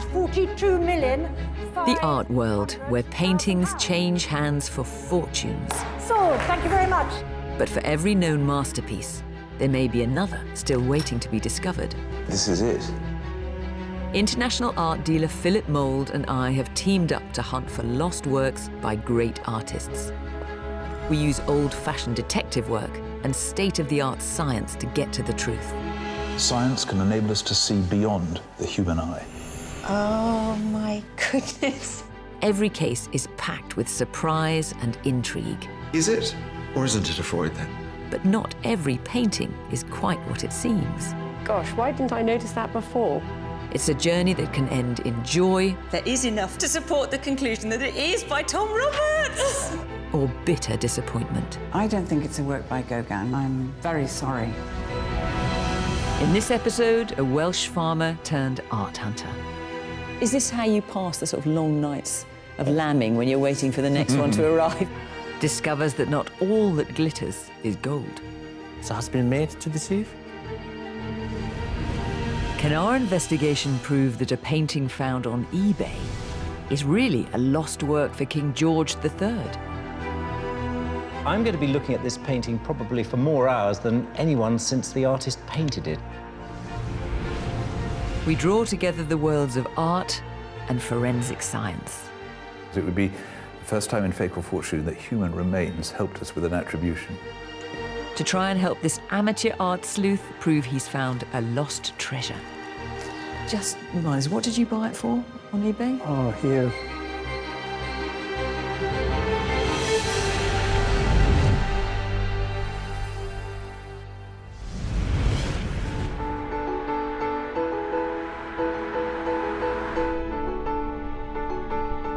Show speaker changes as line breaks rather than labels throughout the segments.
42 million.
The art world, where paintings change hands for fortunes.
Sold, thank you very much.
But for every known masterpiece, there may be another still waiting to be discovered.
This is it.
International art dealer Philip Mould and I have teamed up to hunt for lost works by great artists. We use old-fashioned detective work and state-of-the-art science to get to the truth.
Science can enable us to see beyond the human eye.
Oh, my goodness.
Every case is packed with surprise and intrigue.
Is it? Or isn't it a Freud, then?
But not every painting is quite what it seems.
Gosh, why didn't I notice that before?
It's a journey that can end in joy.
There is enough to support the conclusion that it is by Tom Roberts.
Or bitter disappointment.
I don't think it's a work by Gauguin. I'm very sorry.
In this episode, a Welsh farmer turned art hunter.
Is this how you pass the sort of long nights of lambing when you're waiting for the next one to arrive?
Discovers that not all that glitters is gold.
So has it been made to deceive?
Can our investigation prove that a painting found on eBay is really a lost work for King George III?
I'm going to be looking at this painting probably for more hours than anyone since the artist painted it.
We draw together the worlds of art and forensic science.
It would be the first time in Fatal Fortune that human remains helped us with an attribution.
To try and help this amateur art sleuth prove he's found a lost treasure. Just remind us, what did you buy it for on eBay?
Oh, here.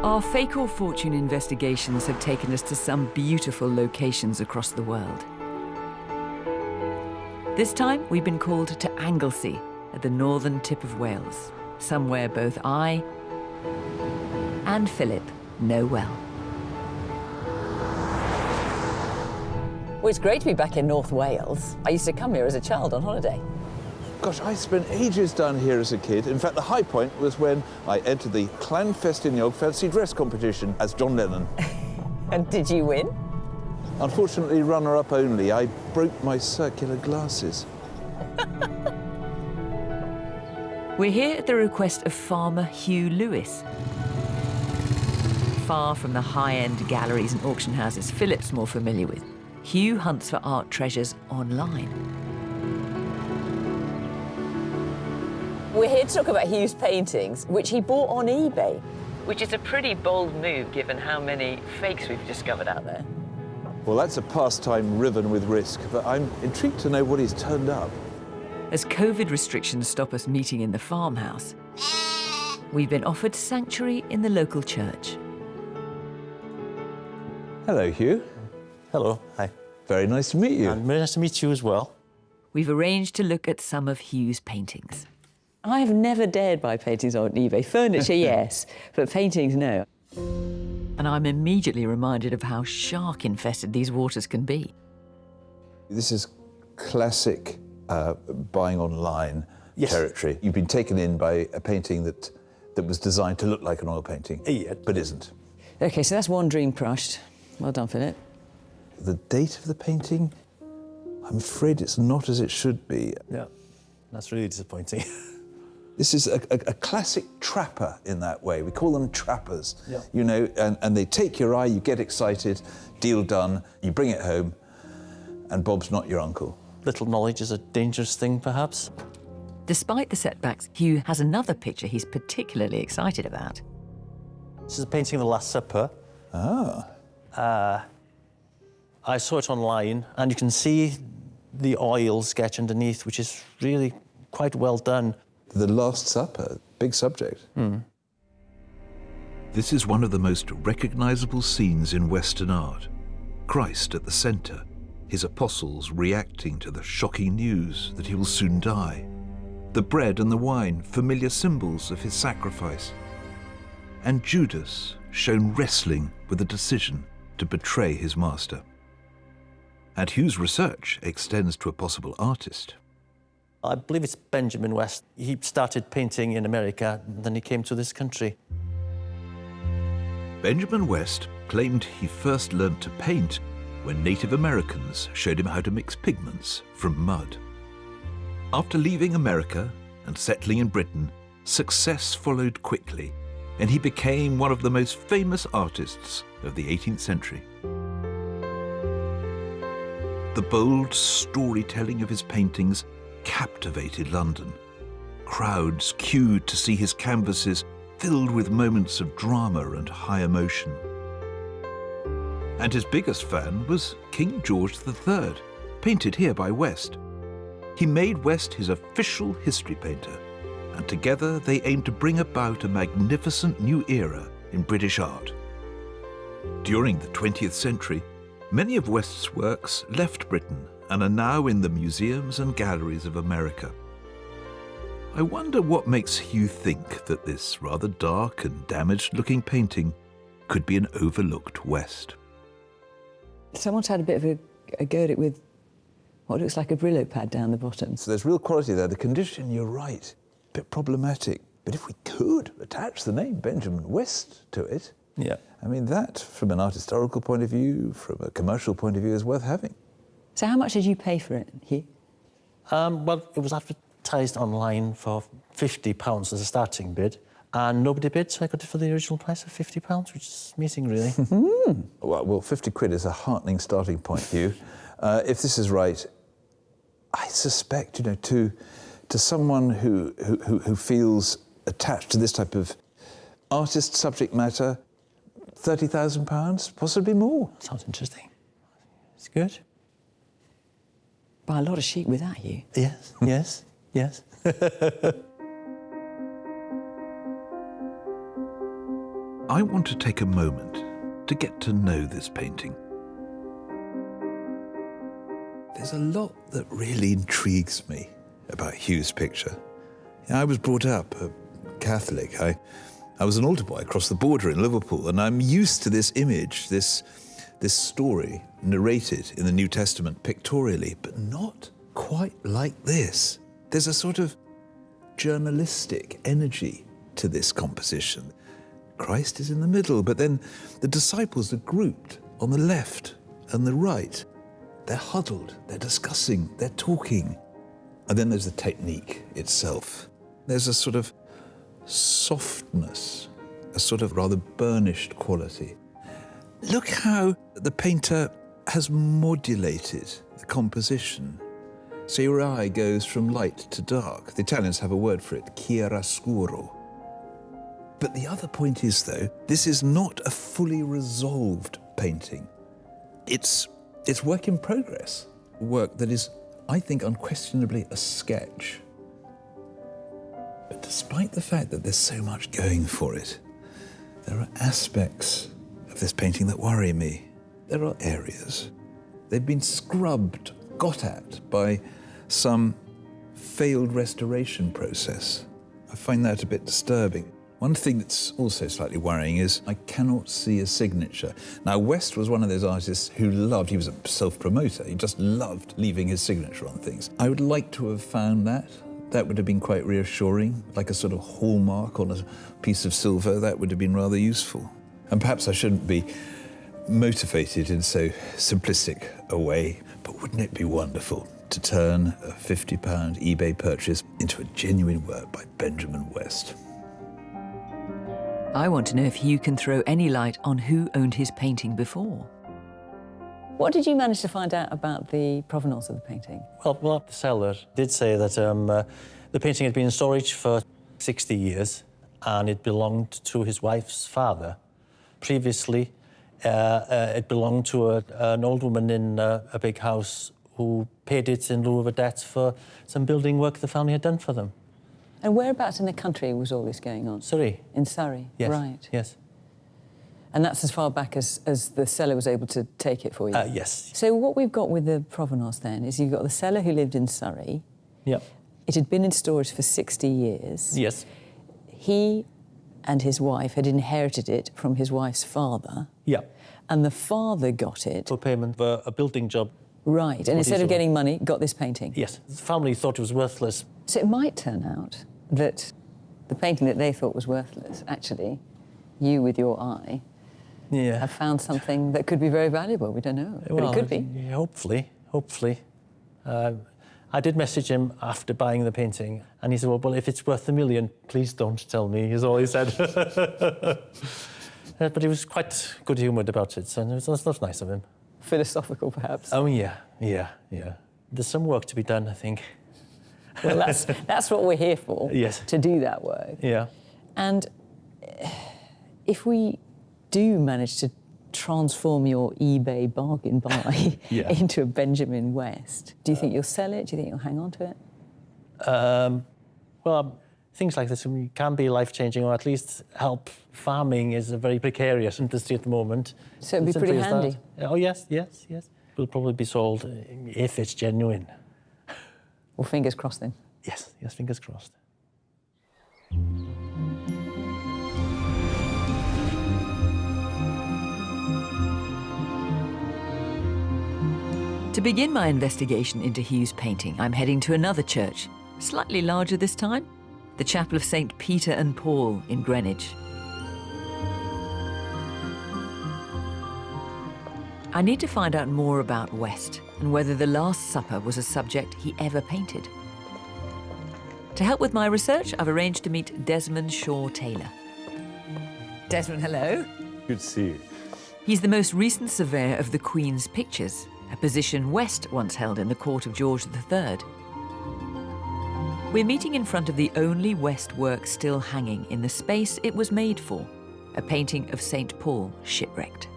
Our Fatal Fortune investigations have taken us to some beautiful locations across the world. This time, we've been called to Anglesey, at the northern tip of Wales, somewhere both I and Philip know well.
Well, it's great to be back in North Wales. I used to come here as a child on holiday.
Gosh, I spent ages down here as a kid. In fact, the high point was when I entered the Clanfestiniog fancy dress competition as John Lennon.
And did you win?
Unfortunately, runner-up only. I broke my circular glasses.
We're here at the request of farmer Hugh Lewis. Far from the high-end galleries and auction houses Philip's more familiar with, Hugh hunts for art treasures online.
We're here to talk about Hugh's paintings, which he bought on eBay.
Which is a pretty bold move, given how many fakes we've discovered out there.
Well, that's a pastime riven with risk, but I'm intrigued to know what he's turned up.
As COVID restrictions stop us meeting in the farmhouse, we've been offered sanctuary in the local church.
Hello, Hugh.
Hello, hi.
Very nice to meet you.
And very nice to meet you as well.
We've arranged to look at some of Hugh's paintings.
I've never dared buy paintings on eBay. Furniture, yes, but paintings, no.
And I'm immediately reminded of how shark-infested these waters can be.
This is classic buying online territory. You've been taken in by a painting that was designed to look like an oil painting, but isn't.
OK, so that's one dream crushed. Well done, Philip.
The date of the painting, I'm afraid it's not as it should be.
Yeah, that's really disappointing.
This is a classic trapper in that way. We call them trappers, you know, and they take your eye, you get excited, deal done, you bring it home, and Bob's not your uncle.
Little knowledge is a dangerous thing, perhaps.
Despite the setbacks, Hugh has another picture he's particularly excited about.
This is a painting of the Last Supper.
Ah.
I saw it online, and you can see the oil sketch underneath, which is really quite well done.
The Last Supper, big subject.
This is one of the most recognizable scenes in Western art. Christ at the center, his apostles reacting to the shocking news that he will soon die. The bread and the wine, familiar symbols of his sacrifice. And Judas shown wrestling with the decision to betray his master. And Hugh's research extends to a possible artist.
I believe it's Benjamin West. He started painting in America, and then he came to this country.
Benjamin West claimed he first learnt to paint when Native Americans showed him how to mix pigments from mud. After leaving America and settling in Britain, success followed quickly, and he became one of the most famous artists of the 18th century. The bold storytelling of his paintings captivated London. Crowds queued to see his canvases filled with moments of drama and high emotion. And his biggest fan was King George III, painted here by West. He made West his official history painter, and together they aimed to bring about a magnificent new era in British art. During the 20th century, many of West's works left Britain and are now in the museums and galleries of America. I wonder what makes Hugh think that this rather dark and damaged-looking painting could be an overlooked West.
Someone's had a bit of a go at it with what looks like a Brillo pad down the bottom.
So there's real quality there. The condition, you're right, a bit problematic. But if we could attach the name Benjamin West to it,
Yeah.
I mean, that, from an art historical point of view, from a commercial point of view, is worth having.
So how much did you pay for it, Hugh?
Well, it was advertised online for £50 as a starting bid, and nobody bid, so I got it for the original price of £50, which is amazing, really.
Well, 50 quid is a heartening starting point, Hugh. If this is right, I suspect, to someone who feels attached to this type of artist subject matter, £30,000, possibly more.
Sounds interesting. It's good.
Buy a lot of sheep with that, Hugh.
Yes, yes, yes.
I want to take a moment to get to know this painting.
There's a lot that really intrigues me about Hugh's picture. I was brought up a Catholic. I was an altar boy across the border in Liverpool, and I'm used to this image, this story narrated in the New Testament pictorially, but not quite like this. There's a sort of journalistic energy to this composition. Christ is in the middle, but then the disciples are grouped on the left and the right. They're huddled, they're discussing, they're talking. And then there's the technique itself. There's a sort of softness, a sort of rather burnished quality. Look how the painter has modulated the composition. So your eye goes from light to dark. The Italians have a word for it, chiaroscuro. But the other point is, though, this is not a fully resolved painting. It's work in progress, work that is, I think, unquestionably a sketch. But despite the fact that there's so much going for it, there are aspects of this painting that worry me. There are areas. They've been scrubbed, got at by some failed restoration process. I find that a bit disturbing. One thing that's also slightly worrying is I cannot see a signature. Now, West was one of those artists who he was a self-promoter, he just loved leaving his signature on things. I would like to have found that. That would have been quite reassuring, like a sort of hallmark on a piece of silver. That would have been rather useful. And perhaps I shouldn't be motivated in so simplistic a way, but wouldn't it be wonderful to turn a £50 eBay purchase into a genuine work by Benjamin West?
I want to know if you can throw any light on who owned his painting before.
What did you manage to find out about the provenance of the painting?
Well, the seller did say that the painting had been in storage for 60 years and it belonged to his wife's father. Previously, it belonged to an old woman in a big house who paid it in lieu of a debt for some building work the family had done for them.
And whereabouts in the country was all this going on?
Surrey.
In Surrey?
Yes.
Right.
Yes.
And that's as far back as the seller was able to take it for you?
Yes.
So what we've got with the provenance then is you've got the seller who lived in Surrey.
Yep.
It had been in storage for 60 years.
Yes.
He and his wife had inherited it from his wife's father.
Yep.
And the father got it.
For payment for a building job.
Right, and instead of getting money, got this painting?
Yes, the family thought it was worthless.
So it might turn out that the painting that they thought was worthless, actually, you with your eye, have found something that could be very valuable. We don't know, but it could be.
Yeah, hopefully. I did message him after buying the painting, and he said, well, if it's worth $1 million, please don't tell me, is all he said. But he was quite good-humoured about it, so it was nice of him.
Philosophical, perhaps?
Oh, yeah. There's some work to be done, I think.
Well, that's what we're here for,
yes.
To do that work.
Yeah.
And if we do manage to transform your eBay bargain buy into a Benjamin West, do you think you'll sell it? Do you think you'll hang on to it?
Well, things like this can be life-changing, or at least help. Farming is a very precarious industry at the moment.
So it'd be pretty handy.
Oh, yes. Will probably be sold if it's genuine.
Well, fingers crossed then.
Yes, fingers crossed.
To begin my investigation into Hugh's painting, I'm heading to another church, slightly larger this time, the Chapel of St. Peter and Paul in Greenwich. I need to find out more about West and whether the Last Supper was a subject he ever painted. To help with my research, I've arranged to meet Desmond Shaw-Taylor. Desmond, hello.
Good to see you.
He's the most recent surveyor of the Queen's pictures, a position West once held in the court of George III. We're meeting in front of the only West work still hanging in the space it was made for, a painting of St. Paul shipwrecked.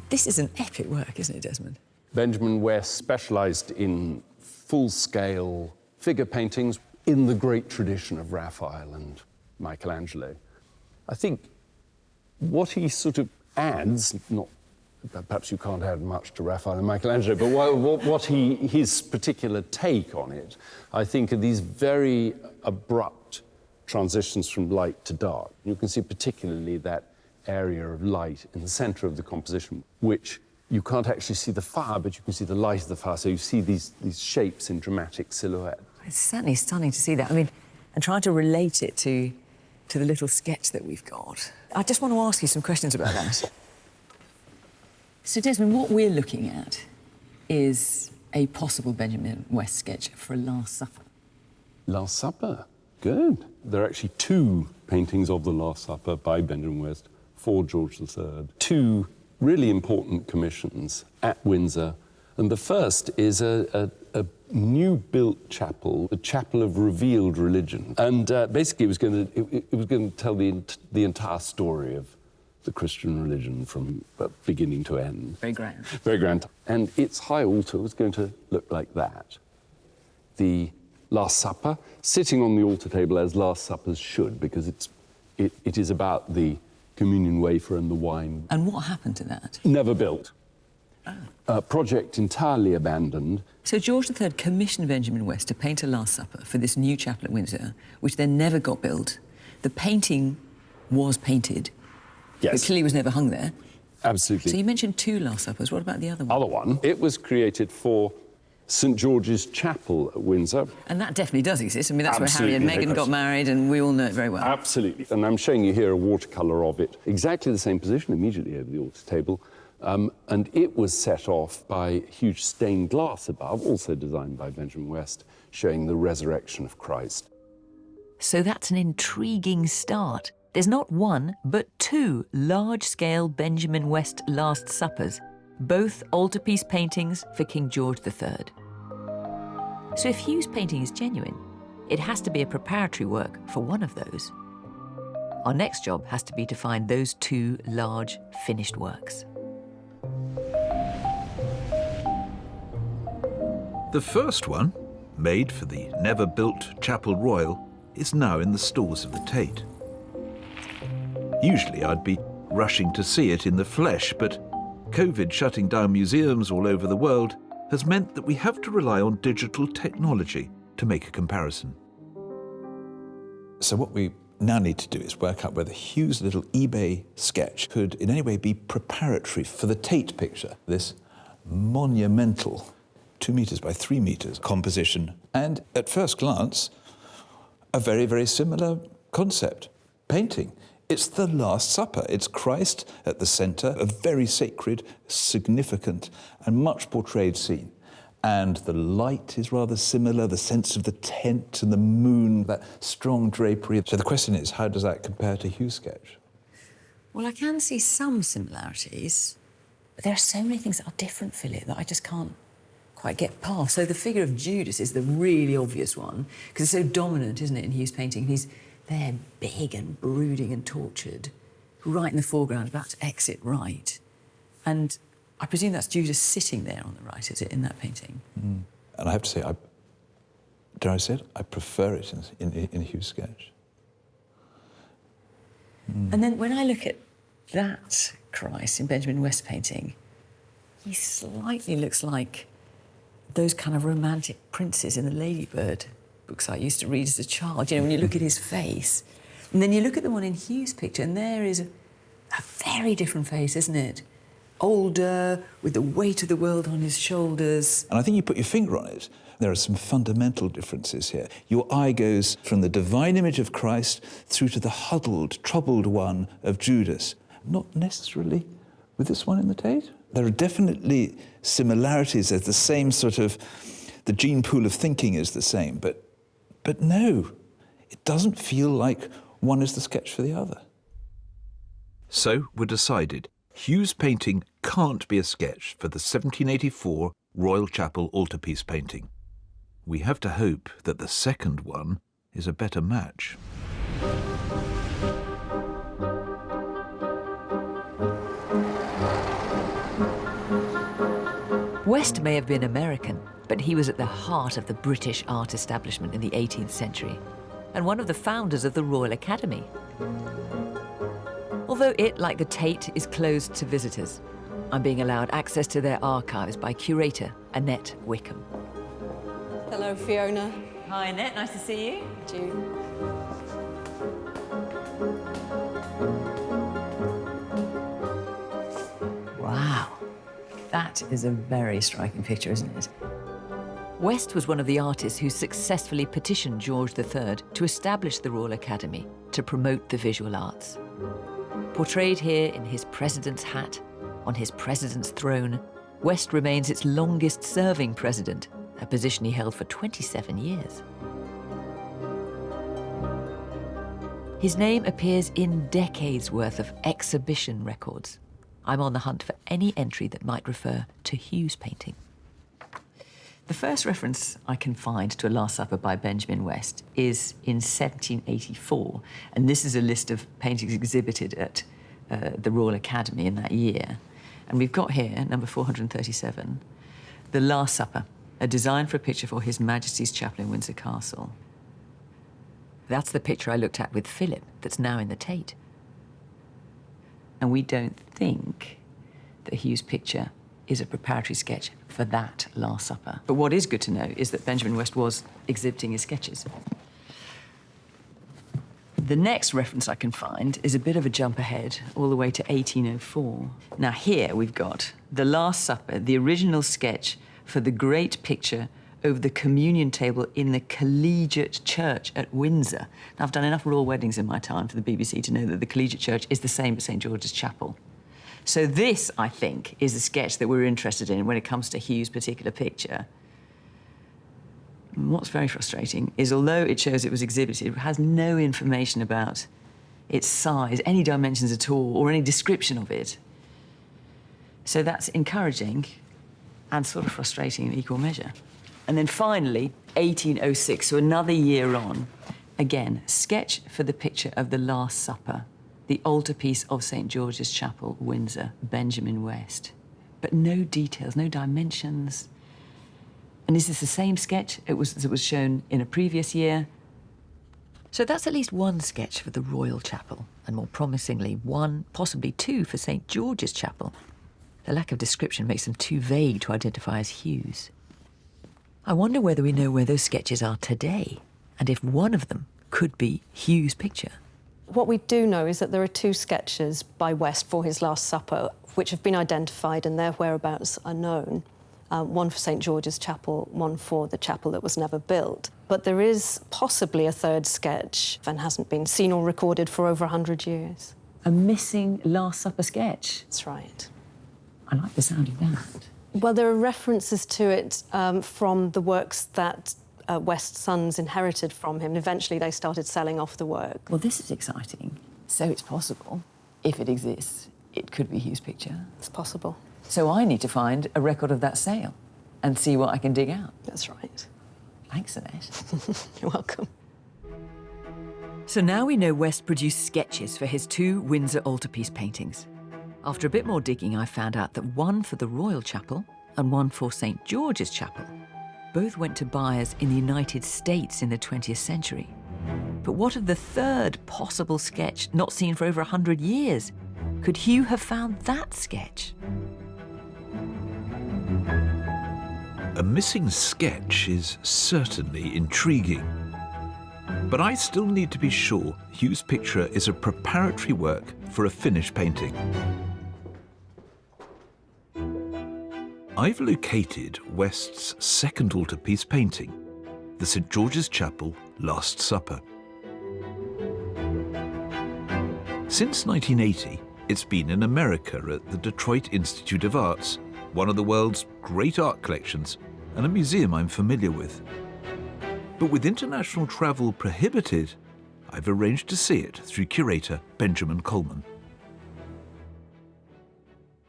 This is an epic work, isn't it, Desmond?
Benjamin West specialised in full-scale figure paintings in the great tradition of Raphael and Michelangelo. I think what he sort of adds, not perhaps you can't add much to Raphael and Michelangelo, but his particular take on it, I think, are these very abrupt transitions from light to dark. You can see particularly that area of light in the centre of the composition, which you can't actually see the fire, but you can see the light of the fire, so you see these shapes in dramatic silhouette.
It's certainly stunning to see that. I mean, and trying to relate it to the little sketch that we've got. I just want to ask you some questions about that. So, Desmond, what we're looking at is a possible Benjamin West sketch for a Last Supper.
Last Supper? Good. There are actually two paintings of the Last Supper by Benjamin West for George III. Two really important commissions at Windsor. And the first is a new-built chapel, the Chapel of Revealed Religion. And basically it was going to tell the entire story of the Christian religion from beginning to end.
Very grand.
Very grand. And its high altar was going to look like that. The Last Supper, sitting on the altar table as Last Suppers should, because it is about the communion wafer and the wine.
And what happened to that?
Never built. Project entirely abandoned.
So George III commissioned Benjamin West to paint a Last Supper for this new chapel at Windsor, which then never got built. The painting was painted,
yes,
but clearly was never hung there.
Absolutely.
So you mentioned two Last Suppers. What about the other one?
Other one. It was created for St. George's Chapel at Windsor.
And that definitely does exist. I mean, that's
Absolutely,
where Harry and Meghan got married, and we all know it very well.
Absolutely. And I'm showing you here a watercolour of it, exactly the same position, immediately over the altar table. And it was set off by huge stained glass above, also designed by Benjamin West, showing the resurrection of Christ.
So that's an intriguing start. There's not one, but two large-scale Benjamin West Last Suppers, both altarpiece paintings for King George III. So if Hugh's painting is genuine, it has to be a preparatory work for one of those. Our next job has to be to find those two large, finished works.
The first one, made for the never-built Chapel Royal, is now in the stores of the Tate. Usually I'd be rushing to see it in the flesh, but COVID shutting down museums all over the world has meant that we have to rely on digital technology to make a comparison.
So what we now need to do is work out whether Hugh's little eBay sketch could in any way be preparatory for the Tate picture, this monumental 2 metres by 3 metres composition, and at first glance, a very, very similar concept, painting. It's the Last Supper. It's Christ at the centre, a very sacred, significant, and much portrayed scene. And the light is rather similar, the sense of the tent and the moon, that strong drapery. So the question is, how does that compare to Hugh's sketch?
Well, I can see some similarities, but there are so many things that are different, Philip, that I just can't quite get past. So the figure of Judas is the really obvious one, because it's so dominant, isn't it, in Hugh's painting? He's there, big and brooding and tortured, right in the foreground, about to exit right. And I presume that's Judas sitting there on the right, is it, in that painting?
Mm. And I have to say, dare I say it, I prefer it in Hugh's sketch. Mm.
And then when I look at that Christ in Benjamin West's painting, he slightly looks like those kind of romantic princes in the Ladybird books I used to read as a child. You know, when you look at his face. And then you look at the one in Hugh's picture, and there is a very different face, isn't it? Older, with the weight of the world on his shoulders.
And I think you put your finger on it. There are some fundamental differences here. Your eye goes from the divine image of Christ through to the huddled, troubled one of Judas. Not necessarily with this one in the Tate. There are definitely similarities. There's the same sort of, the gene pool of thinking is the same, but no, it doesn't feel like one is the sketch for the other.
So we're decided. Hugh's painting can't be a sketch for the 1784 Royal Chapel altarpiece painting. We have to hope that the second one is a better match.
West may have been American, but he was at the heart of the British art establishment in the 18th century, and one of the founders of the Royal Academy. Although it, like the Tate, is closed to visitors, I'm being allowed access to their archives by curator Annette Wickham.
Hello, Fiona.
Hi, Annette, nice to see you.
June.
Wow, that is a very striking picture, isn't it?
West was one of the artists who successfully petitioned George III to establish the Royal Academy to promote the visual arts. Portrayed here in his president's hat, on his president's throne, West remains its longest-serving president, a position he held for 27 years. His name appears in decades' worth of exhibition records. I'm on the hunt for any entry that might refer to Hugh's painting. The first reference I can find to a Last Supper by Benjamin West is in 1784, and this is a list of paintings exhibited at the Royal Academy in that year. And we've got here, number 437, The Last Supper, a design for a picture for His Majesty's Chapel in Windsor Castle. That's the picture I looked at with Philip that's now in the Tate. And we don't think that Hugh's picture is a preparatory sketch for that Last Supper. But what is good to know is that Benjamin West was exhibiting his sketches. The next reference I can find is a bit of a jump ahead, all the way to 1804. Now here we've got The Last Supper, the original sketch for the great picture over the communion table in the Collegiate Church at Windsor. Now, I've done enough royal weddings in my time for the BBC to know that the Collegiate Church is the same as St. George's Chapel. So this, I think, is a sketch that we're interested in when it comes to Hugh's particular picture. And what's very frustrating is, although it shows it was exhibited, it has no information about its size, any dimensions at all, or any description of it. So that's encouraging and sort of frustrating in equal measure. And then finally, 1806, so another year on, again, sketch for the picture of the Last Supper, the altarpiece of St. George's Chapel, Windsor, Benjamin West. But no details, no dimensions. And is this the same sketch that was shown in a previous year? So that's at least one sketch for the Royal Chapel, and more promisingly, one, possibly two, for St. George's Chapel. The lack of description makes them too vague to identify as Hugh's. I wonder whether we know where those sketches are today, and if one of them could be Hugh's picture.
What we do know is that there are two sketches by West for his Last Supper. which have been identified and their whereabouts are known. One for St George's Chapel, one for the chapel that was never built. But there is possibly a third sketch and hasn't been seen or recorded for over 100 years.
A missing Last Supper sketch?
That's right.
I like the sound of that.
Well, there are references to it from the works that West's sons inherited from him. Eventually, they started selling off the work.
Well, this is exciting. So it's possible, if it exists, it could be Hugh's picture.
It's possible.
So I need to find a record of that sale and see what I can dig out.
That's right.
Thanks, Annette.
You're welcome.
So now we know West produced sketches for his 2 Windsor altarpiece paintings. After a bit more digging, I found out that one for the Royal Chapel and one for St George's Chapel both went to buyers in the United States in the 20th century. But what of the third possible sketch not seen for over 100 years? Could Hugh have found that sketch?
A missing sketch is certainly intriguing. But I still need to be sure Hugh's picture is a preparatory work for a finished painting. I've located West's second altarpiece painting, the St George's Chapel Last Supper. Since 1980, it's been in America at the Detroit Institute of Arts, one of the world's great art collections, and a museum I'm familiar with. But with international travel prohibited, I've arranged to see it through curator Benjamin Colman.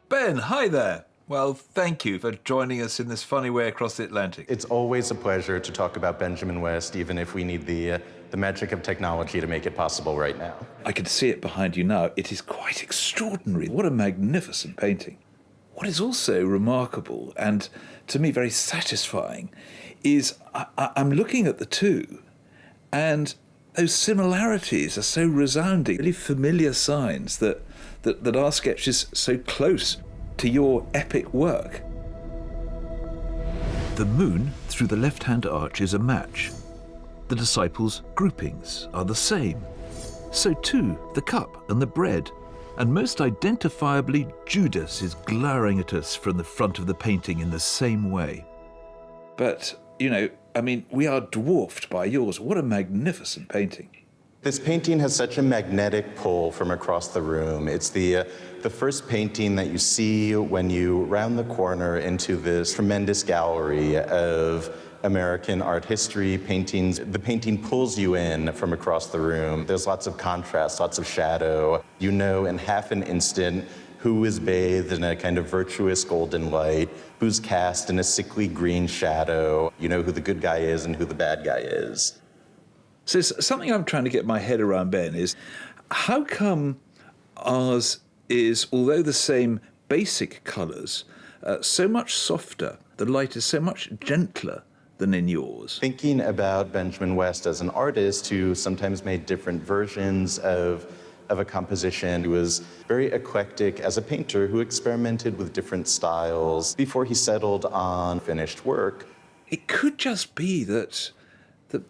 Ben, hi there. Well, thank you for joining us in this funny way across the Atlantic.
It's always a pleasure to talk about Benjamin West, even if we need the magic of technology to make it possible right now.
I can see it behind you now. It is quite extraordinary. What a magnificent painting. What is also remarkable, and to me very satisfying, is I'm looking at the two, and those similarities are so resounding, really familiar signs that our sketch is so close to your epic work.
The moon through the left-hand arch is a match. The disciples' groupings are the same. So too the cup and the bread. And most identifiably, Judas is glowering at us from the front of the painting in the same way.
But, you know, I mean, we are dwarfed by yours. What a magnificent painting.
This painting has such a magnetic pull from across the room. It's the first painting that you see when you round the corner into this tremendous gallery of American art history paintings. The painting pulls you in from across the room. There's lots of contrast, lots of shadow. You know in half an instant who is bathed in a kind of virtuous golden light, who's cast in a sickly green shadow. You know who the good guy is and who the bad guy is.
So something I'm trying to get my head around, Ben, is how come ours is, although the same basic colours, so much softer? The light is so much gentler than in yours.
Thinking about Benjamin West as an artist who sometimes made different versions of a composition, who was very eclectic as a painter, who experimented with different styles before he settled on finished work.
It could just be that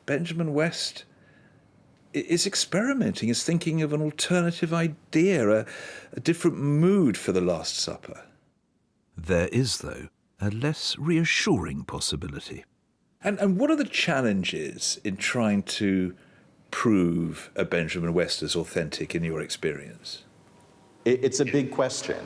Benjamin West is experimenting, is thinking of an alternative idea, a different mood for the Last Supper.
There is, though, a less reassuring possibility.
And what are the challenges in trying to prove a Benjamin West as authentic in your experience?
It's a big question.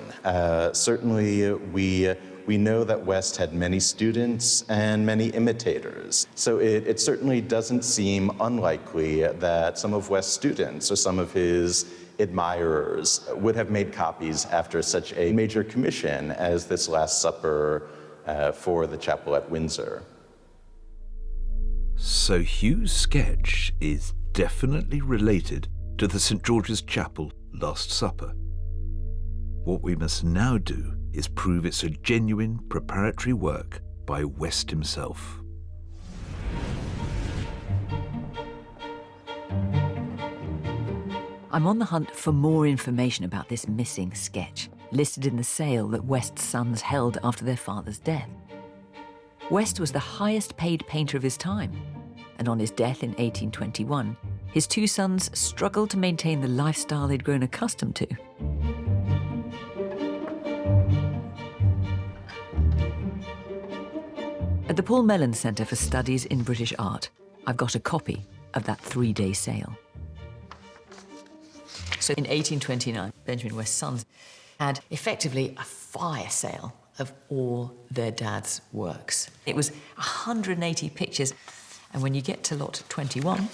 Certainly, we know that West had many students and many imitators. So it certainly doesn't seem unlikely that some of West's students or some of his admirers would have made copies after such a major commission as this Last Supper for the chapel at Windsor.
So Hugh's sketch is definitely related to the St George's Chapel Last Supper. What we must now do is prove it's a genuine preparatory work by West himself.
I'm on the hunt for more information about this missing sketch, listed in the sale that West's sons held after their father's death. West was the highest paid painter of his time, and on his death in 1821, his 2 sons struggled to maintain the lifestyle they'd grown accustomed to. At the Paul Mellon Centre for Studies in British Art, I've got a copy of that 3-day sale. So in 1829, Benjamin West's sons had effectively a fire sale of all their dad's works. It was 180 pictures, and when you get to lot 21,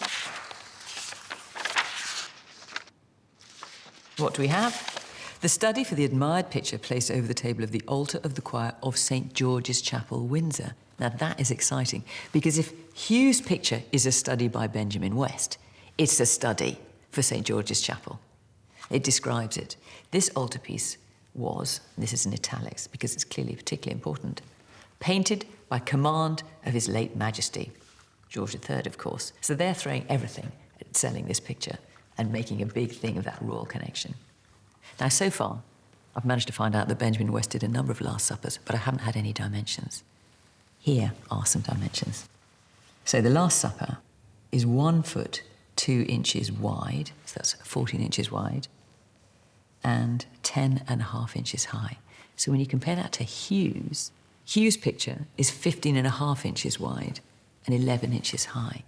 what do we have? The study for the admired picture placed over the table of the altar of the choir of St. George's Chapel, Windsor. Now that is exciting, because if Hugh's picture is a study by Benjamin West, it's a study for St. George's Chapel. It describes it. This altarpiece was, and this is in italics because it's clearly particularly important, painted by command of His late Majesty, George III, of course. So they're throwing everything at selling this picture and making a big thing of that royal connection. Now, so far, I've managed to find out that Benjamin West did a number of Last Suppers, but I haven't had any dimensions. Here are some dimensions. So the Last Supper is 1 foot 2 inches wide, so that's 14 inches wide, and 10.5 inches high. So when you compare that to Hugh's picture is 15.5 inches wide and 11 inches high.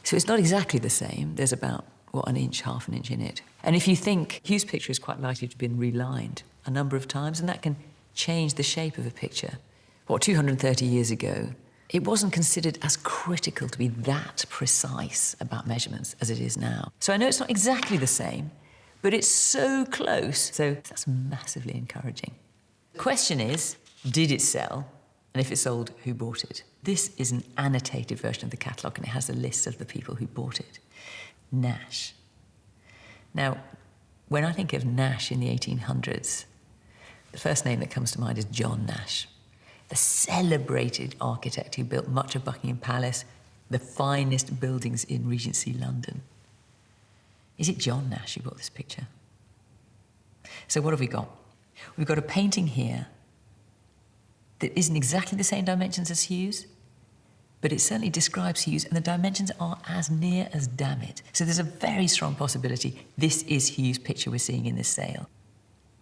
So it's not exactly the same. There's about, what, an inch, half an inch in it. And if you think Hugh's picture is quite likely to have been relined a number of times, and that can change the shape of a picture. What, 230 years ago, it wasn't considered as critical to be that precise about measurements as it is now. So I know it's not exactly the same, but it's so close. So that's massively encouraging. The question is, did it sell? And if it sold, who bought it? This is an annotated version of the catalogue, and it has a list of the people who bought it. Nash. Now, when I think of Nash in the 1800s, the first name that comes to mind is John Nash, the celebrated architect who built much of Buckingham Palace, the finest buildings in Regency London. Is it John Nash who bought this picture? So what have we got? We've got a painting here that isn't exactly the same dimensions as Hugh's, but it certainly describes Hugh's, and the dimensions are as near as damn it. So there's a very strong possibility this is Hugh's picture we're seeing in this sale.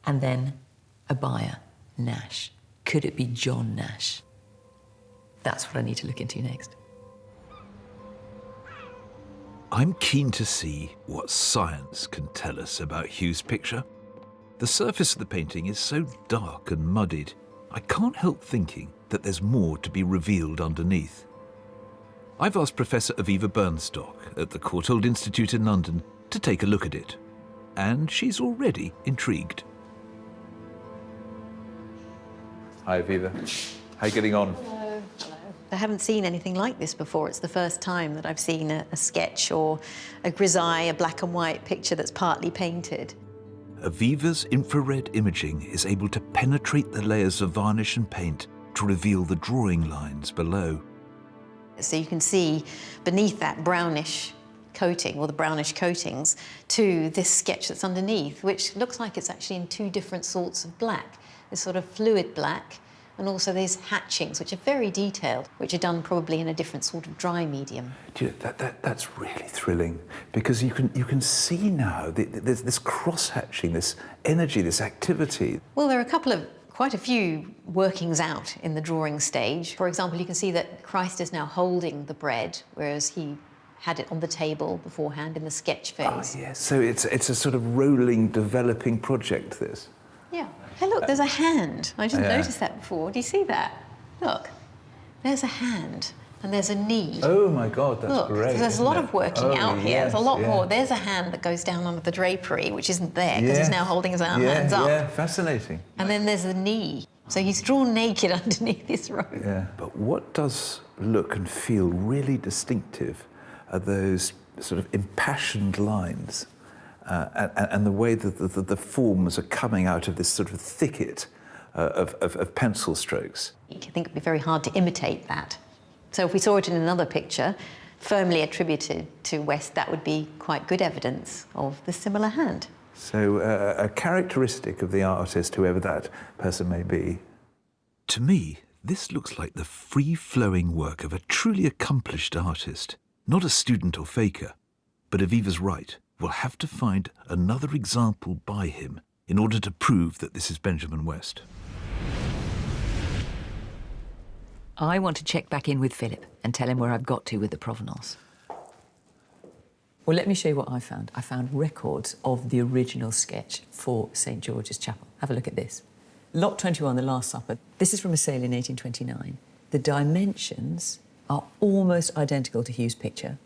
And then a buyer, Nash. Could it be John Nash? That's what I need to look into next.
I'm keen to see what science can tell us about Hugh's picture. The surface of the painting is so dark and muddied, I can't help thinking that there's more to be revealed underneath. I've asked Professor Aviva Bernstock at the Courtauld Institute in London to take a look at it, and she's already intrigued.
Hi, Aviva. How are you getting on?
Hello. Hello. I haven't seen anything like this before. It's the first time that I've seen a sketch or a grisaille, a black and white picture that's partly painted.
Aviva's infrared imaging is able to penetrate the layers of varnish and paint to reveal the drawing lines below.
So you can see beneath that brownish coating, or the brownish coatings, to this sketch that's underneath, which looks like it's actually in 2 different sorts of black. This sort of fluid black, and also these hatchings, which are very detailed, which are done probably in a different sort of dry medium.
Do you know, that's really thrilling, because you can see now there's this cross-hatching, this energy, this activity.
Well, there are quite a few workings out in the drawing stage. For example, you can see that Christ is now holding the bread, whereas he had it on the table beforehand in the sketch phase.
Oh, yes. So it's a sort of rolling, developing project, this.
Yeah. Hey, look, there's a hand. I didn't notice that before. Do you see that? Look, there's a hand and there's a knee.
Oh, my God, that's great.
So there's a lot of working out here.
Yes,
there's a lot more. There's a hand that goes down under the drapery, which isn't there because he's now holding his hands up.
Yeah, fascinating.
And then there's the knee. So he's drawn naked underneath this robe.
Yeah. But what does look and feel really distinctive are those sort of impassioned lines. And the way that the forms are coming out of this sort of thicket of pencil strokes.
I think it'd be very hard to imitate that. So if we saw it in another picture, firmly attributed to West, that would be quite good evidence of the similar hand.
So a characteristic of the artist, whoever that person may be.
To me, this looks like the free-flowing work of a truly accomplished artist, not a student or faker. But Aviva's right. We'll have to find another example by him in order to prove that this is Benjamin West.
I want to check back in with Philip and tell him where I've got to with the Provenance.
Well, let me show you what I found. I found records of the original sketch for St. George's Chapel. Have a look at this. Lot 21, The Last Supper. This is from a sale in 1829. The dimensions are almost identical to Hugh's picture.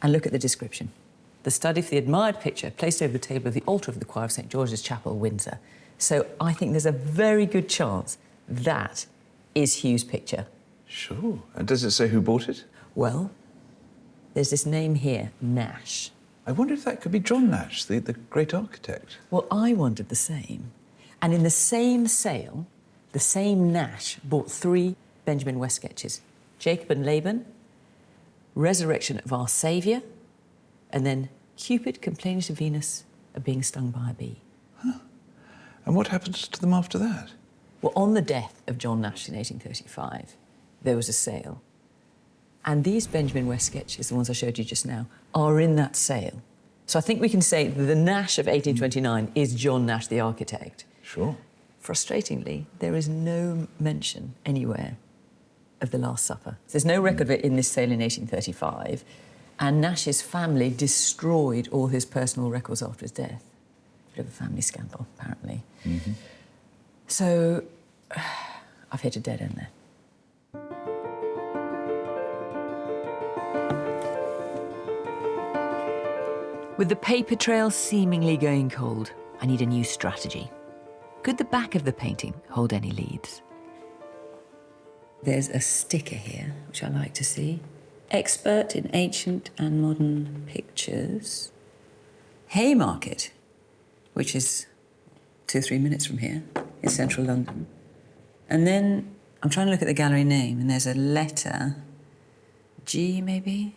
And look at the description. The study for the admired picture placed over the table of the altar of the choir of St. George's Chapel, Windsor. So I think there's a very good chance that is Hugh's picture.
Sure. And does it say who bought it?
Well, there's this name here, Nash.
I wonder if that could be John Nash, the great architect.
Well, I wondered the same. And in the same sale, the same Nash bought 3 Benjamin West sketches. Jacob and Laban, Resurrection of Our Saviour, and then Cupid complaining to Venus of being stung by a bee.
Huh. And what happens to them after that?
Well, on the death of John Nash in 1835, there was a sale. And these Benjamin West sketches, the ones I showed you just now, are in that sale. So I think we can say that the Nash of 1829 is John Nash, the architect.
Sure.
Frustratingly, there is no mention anywhere of the Last Supper. There's no record of it in this sale in 1835, and Nash's family destroyed all his personal records after his death. Bit of a family scandal, apparently.
Mm-hmm.
So, I've hit a dead end there.
With the paper trail seemingly going cold, I need a new strategy. Could the back of the painting hold any leads?
There's a sticker here, which I like to see. Expert in ancient and modern pictures. Haymarket, which is 2 or 3 minutes from here, in central London. And then I'm trying to look at the gallery name, and there's a letter, G maybe?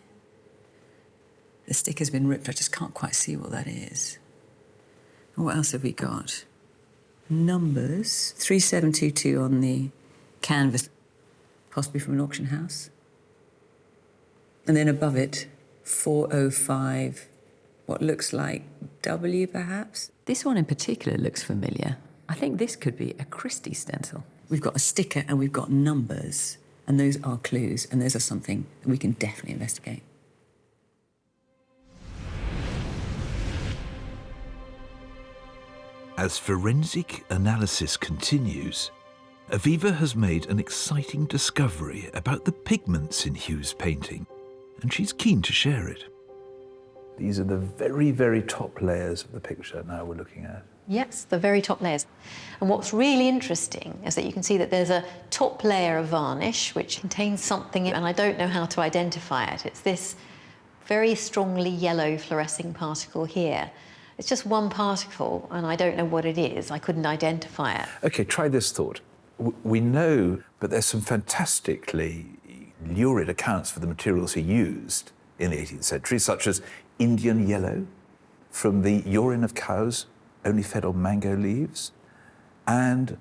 The sticker's been ripped, I just can't quite see what that is. And what else have we got? Numbers, 3722 on the canvas, possibly from an auction house. And then above it, 405, what looks like W, perhaps?
This one in particular looks familiar.
I think this could be a Christies stencil. We've got a sticker and we've got numbers, and those are clues, and those are something that we can definitely investigate.
As forensic analysis continues, Aviva has made an exciting discovery about the pigments in Hugh's painting, and she's keen to share it.
These are the very, very top layers of the picture now we're looking at.
Yes, the very top layers. And what's really interesting is that you can see that there's a top layer of varnish which contains something, and I don't know how to identify it. It's this very strongly yellow fluorescing particle here. It's just one particle, and I don't know what it is. I couldn't identify it.
OK, try this thought. We know, but there's some fantastically lurid accounts for the materials he used in the 18th century, such as Indian yellow from the urine of cows only fed on mango leaves, and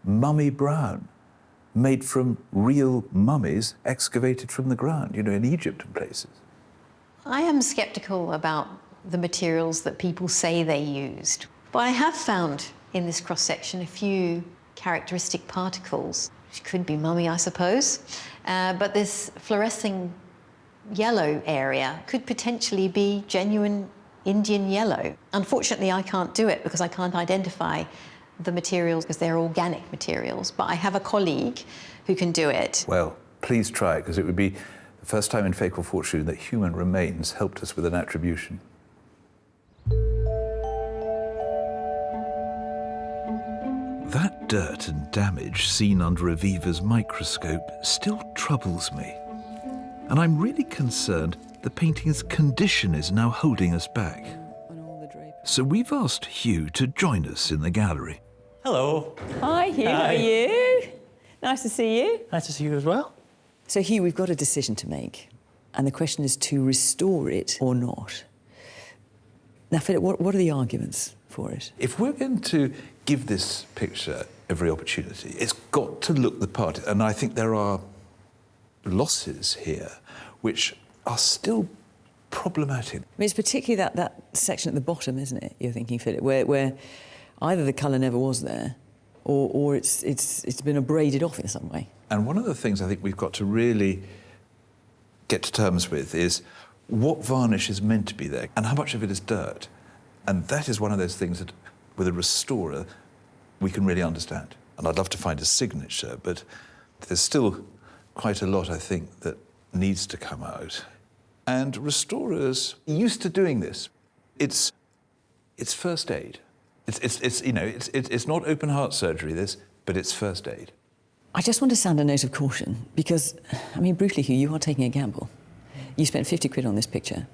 mummy brown, made from real mummies excavated from the ground, you know, in Egypt and places.
I am sceptical about the materials that people say they used. But I have found in this cross-section a few characteristic particles, which could be mummy, I suppose. But this fluorescing yellow area could potentially be genuine Indian yellow. Unfortunately, I can't do it because I can't identify the materials because they're organic materials. But I have a colleague who can do it.
Well, please try it, because it would be the first time in Fatal Fortune that human remains helped us with an attribution.
That dirt and damage seen under Aviva's microscope still troubles me. And I'm really concerned the painting's condition is now holding us back. So we've asked Hugh to join us in the gallery.
Hello.
Hi, Hugh. How are you? Nice to see you.
Nice to see you as well.
So, Hugh, we've got a decision to make, and the question is to restore it or not. Now, Philip, what are the arguments for it?
If we're going to give this picture every opportunity, it's got to look the part, and I think there are losses here which are still problematic.
I mean, it's particularly that section at the bottom, isn't it, you're thinking, Philip, where either the colour never was there or it's been abraded off in some way.
And one of the things I think we've got to really get to terms with is what varnish is meant to be there and how much of it is dirt. And that is one of those things that, with a restorer, we can really understand. And I'd love to find a signature, but there's still quite a lot, I think, that needs to come out. And restorers are used to doing this. It's first aid. It's not open heart surgery, this, but it's first aid.
I just want to sound a note of caution because, I mean, brutally, Hugh, you are taking a gamble. You spent 50 quid on this picture.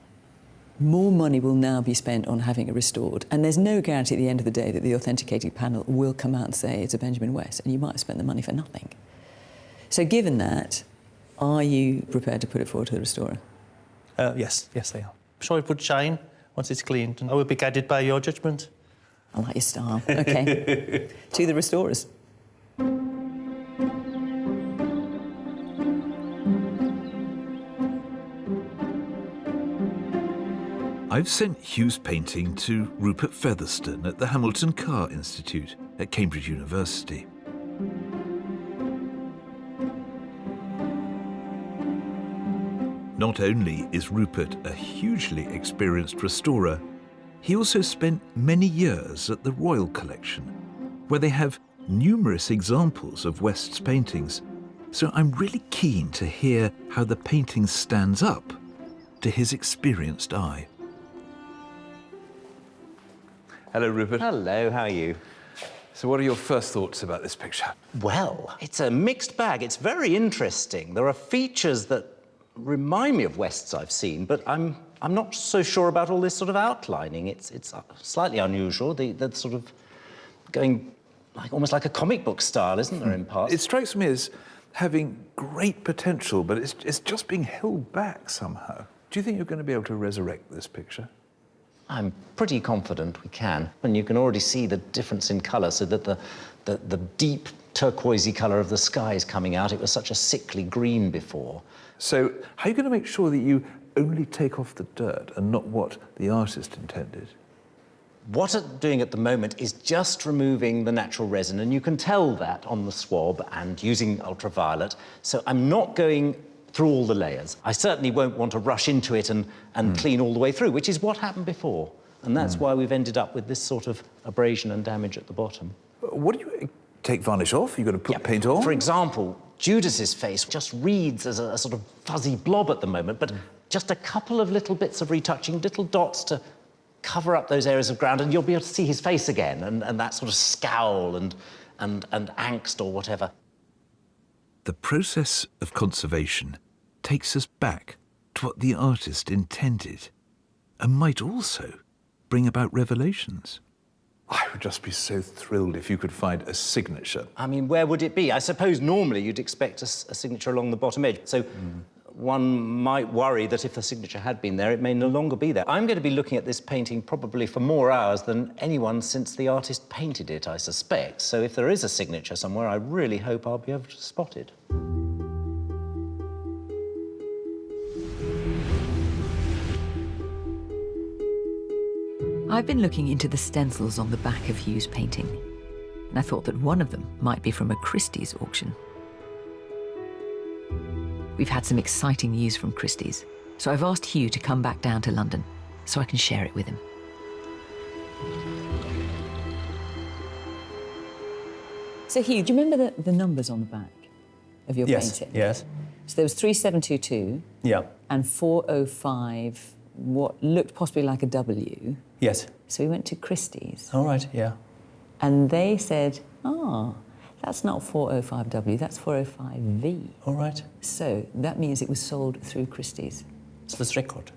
More money will now be spent on having it restored, and there's no guarantee at the end of the day that the authenticating panel will come out and say it's a Benjamin West, and you might have spent the money for nothing. So given that, are you prepared to put it forward to the restorer?
Yes, I am. I'm sure it would shine once it's cleaned, and I will be guided by your judgment.
I like your style. OK. To the restorers.
I've sent Hugh's painting to Reuben Featherston at the Hamilton Carr Institute at Cambridge University. Not only is Rupert a hugely experienced restorer, he also spent many years at the Royal Collection, where they have numerous examples of West's paintings. So I'm really keen to hear how the painting stands up to his experienced eye.
Hello, Rupert.
Hello, how are you?
So what are your first thoughts about this picture?
Well, it's a mixed bag. It's very interesting. There are features that remind me of Wests I've seen, but I'm not so sure about all this sort of outlining. It's slightly unusual, the sort of going almost like a comic book style, isn't there, in parts?
It strikes me as having great potential, but it's just being held back somehow. Do you think you're going to be able to resurrect this picture?
I'm pretty confident we can. And you can already see the difference in colour, so that the deep turquoisey colour of the sky is coming out. It was such a sickly green before.
So how are you going to make sure that you only take off the dirt and not what the artist intended?
What I'm doing at the moment is just removing the natural resin, and you can tell that on the swab and using ultraviolet. So I'm not going through all the layers. I certainly won't want to rush into it and clean all the way through, which is what happened before. And that's why we've ended up with this sort of abrasion and damage at the bottom.
What do you take varnish off? You've got to put paint on?
For example, Judas's face just reads as a sort of fuzzy blob at the moment, but just a couple of little bits of retouching, little dots to cover up those areas of ground, and you'll be able to see his face again, and that sort of scowl and angst or whatever.
The process of conservation takes us back to what the artist intended and might also bring about revelations.
I would just be so thrilled if you could find a signature.
I mean, where would it be? I suppose normally you'd expect a signature along the bottom edge. So one might worry that if the signature had been there, it may no longer be there. I'm going to be looking at this painting probably for more hours than anyone since the artist painted it, I suspect. So if there is a signature somewhere, I really hope I'll be able to spot it.
I've been looking into the stencils on the back of Hugh's painting, and I thought that one of them might be from a Christies auction. We've had some exciting news from Christies, so I've asked Hugh to come back down to London so I can share it with him.
So, Hugh, do you remember the numbers on the back of your painting?
Yes.
So there was 3722 and 405, what looked possibly like a W.
Yes.
So we went to Christies.
All right, yeah.
And they said, that's not 405W, that's 405V.
All right.
So that means it was sold through Christies.
So it's record.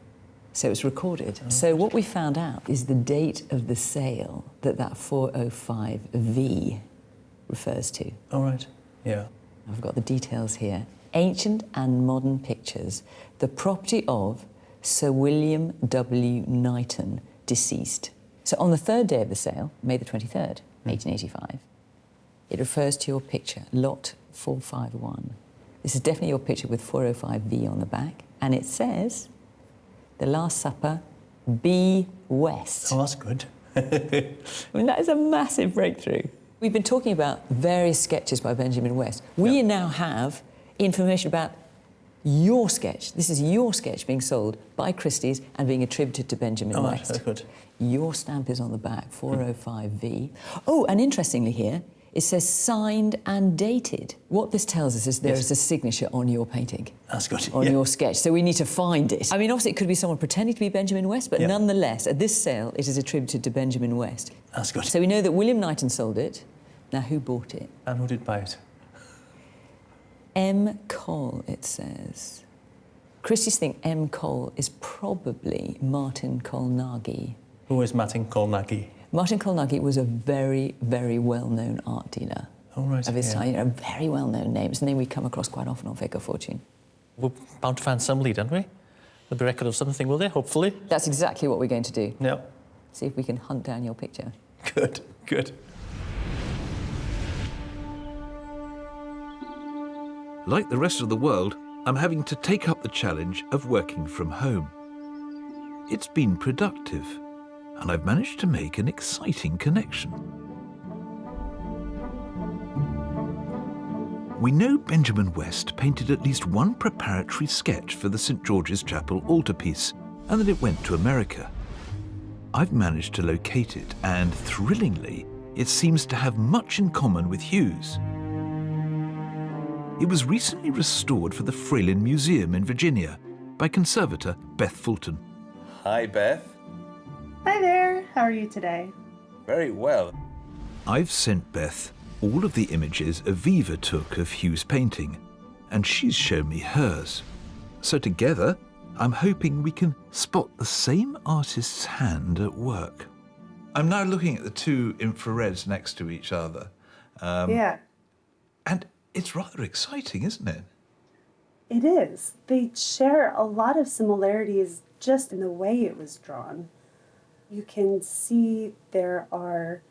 So it's recorded. So what we found out is the date of the sale that 405V refers to.
All right, yeah.
I've got the details here. Ancient and Modern Pictures, the property of Sir William W. Knighton, deceased. So on the third day of the sale, May the 23rd, 1885, it refers to your picture, lot 451. This is definitely your picture with 405V on the back, and it says, The Last Supper, B. West.
Oh, that's good.
I mean, that is a massive breakthrough. We've been talking about various sketches by Benjamin West. We now have information about your sketch. This is your sketch being sold by Christies and being attributed to Benjamin West.
That's good.
Your stamp is on the back, 405V. Oh, and interestingly here, it says signed and dated. What this tells us is there is a signature on your painting.
That's good.
On your sketch, so we need to find it. I mean, obviously it could be someone pretending to be Benjamin West, but nonetheless, at this sale, it is attributed to Benjamin West.
That's good.
So we know that William Knighton sold it. Now, who bought it?
And who did buy it?
M. Cole, it says. Christies think M. Cole is probably Martin Kolnagi.
Who is Martin Kolnagi?
Martin Kolnagi was a very, very well-known art dealer of his time. You know, a very well-known name. It's a name we come across quite often on Fake or Fortune.
We're bound to find some lead, aren't we? There'll be a record of something, will there, hopefully?
That's exactly what we're going to do.
Yeah.
See if we can hunt down your picture.
Good, good.
Like the rest of the world, I'm having to take up the challenge of working from home. It's been productive, and I've managed to make an exciting connection. We know Benjamin West painted at least one preparatory sketch for the St. George's Chapel altarpiece, and that it went to America. I've managed to locate it, and thrillingly, it seems to have much in common with Hugh's. It was recently restored for the Fralin Museum in Virginia by conservator Beth Fulton.
Hi, Beth.
Hi there. How are you today?
Very well.
I've sent Beth all of the images Aviva took of Hugh's painting, and she's shown me hers. So together, I'm hoping we can spot the same artist's hand at work.
I'm now looking at the two infrareds next to each other.
Yeah.
And it's rather exciting, isn't it?
It is. They share a lot of similarities just in the way it was drawn. You can see there are